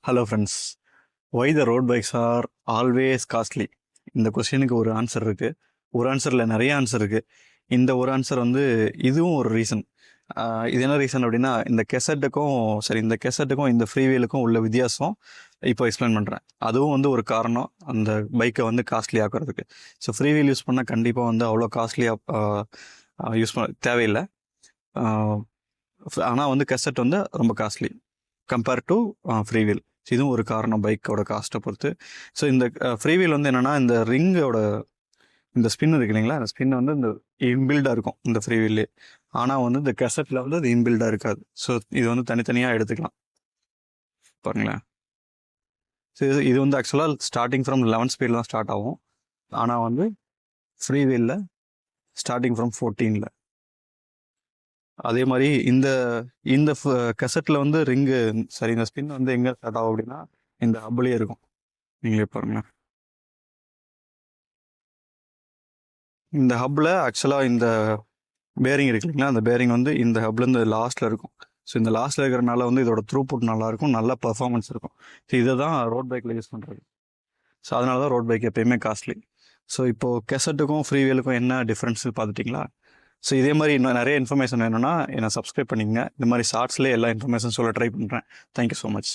Hello friends, why the road bikes are always costly? இந்த கொஸ்டினுக்கு ஒரு ஆன்சர் இருக்குது. ஒரு ஆன்சரில் நிறைய ஆன்சர் இருக்குது. இந்த ஒரு ஆன்சர் வந்து இதுவும் ஒரு ரீசன். இது என்ன ரீசன் அப்படின்னா, இந்த கெசட்டுக்கும் இந்த ஃப்ரீவீலுக்கும் உள்ள வித்தியாசம் இப்போ எக்ஸ்பிளைன் பண்ணுறேன். அதுவும் வந்து ஒரு காரணம் அந்த பைக்கை வந்து காஸ்ட்லி ஆக்கிறதுக்கு. ஸோ ஃப்ரீவீல் யூஸ் பண்ணால் கண்டிப்பாக வந்து அவ்வளோ காஸ்ட்லியாக யூஸ் பண்ண தேவையில்லை. ஆனால் வந்து கெசட் வந்து ரொம்ப காஸ்ட்லி கம்பேர் டு ஃப்ரீவீல். இதுவும் ஒரு காரணம் பைக்கோட காஸ்ட்டை பொறுத்து. ஸோ இந்த ஃப்ரீவீல் வந்து என்னென்னா, இந்த ரிங்கோட இந்த ஸ்பின் இருக்கு இல்லைங்களா, அந்த ஸ்பின் வந்து இந்த இன்பில்டாக இருக்கும் இந்த ஃப்ரீவீல்லே. ஆனால் வந்து இந்த கெசட்டில் வந்து அது இன்பில்டாக இருக்காது. ஸோ இது வந்து தனித்தனியாக எடுத்துக்கலாம். பாருங்களேன். ஸோ இது வந்து ஆக்சுவலாக ஸ்டார்டிங் ஃப்ரம் 11 ஸ்பீடில் தான் ஸ்டார்ட் ஆகும். ஆனால் வந்து ஃப்ரீவீலில் ஸ்டார்டிங் ஃப்ரம் 14ல். அதே மாதிரி இந்த இந்த கெசட்டில் வந்து இந்த ஸ்பின் வந்து எங்கே ஸ்டார்ட் ஆகும் அப்படின்னா, இந்த ஹப்லேயே இருக்கும். நீங்களே பாருங்களேன். இந்த ஹப்பில் ஆக்சுவலாக இந்த பேரிங் இருக்கு இல்லைங்களா, அந்த பேரிங் வந்து இந்த ஹப்லேருந்து லாஸ்ட்டில் இருக்கும். ஸோ இந்த லாஸ்ட்டில் இருக்கிறனால வந்து இதோட த்ரூபுட் நல்லாயிருக்கும், நல்ல பர்ஃபார்மன்ஸ் இருக்கும். ஸோ இதை தான் ரோட் பைக்கில் யூஸ் பண்ணுறது. ஸோ அதனால தான் ரோட் பைக் எப்பயுமே காஸ்ட்லி. ஸோ இப்போது கெசட்டுக்கும் ஃப்ரீவீலுக்கும் என்ன டிஃப்ரென்ஸ் பார்த்துட்டிங்களா? ஸோ இதே மாதிரி இன்னும் நிறைய இன்ஃபர்மேஷன் வேணும்னா என்னை சப்ஸ்கிரைப் பண்ணிக்கங்க. இந்த மாதிரி ஷார்ட்ஸ்லேயே எல்லா இன்ஃபர்மேஷன் சொல்ல ட்ரை பண்ணுறேன். Thank you so much.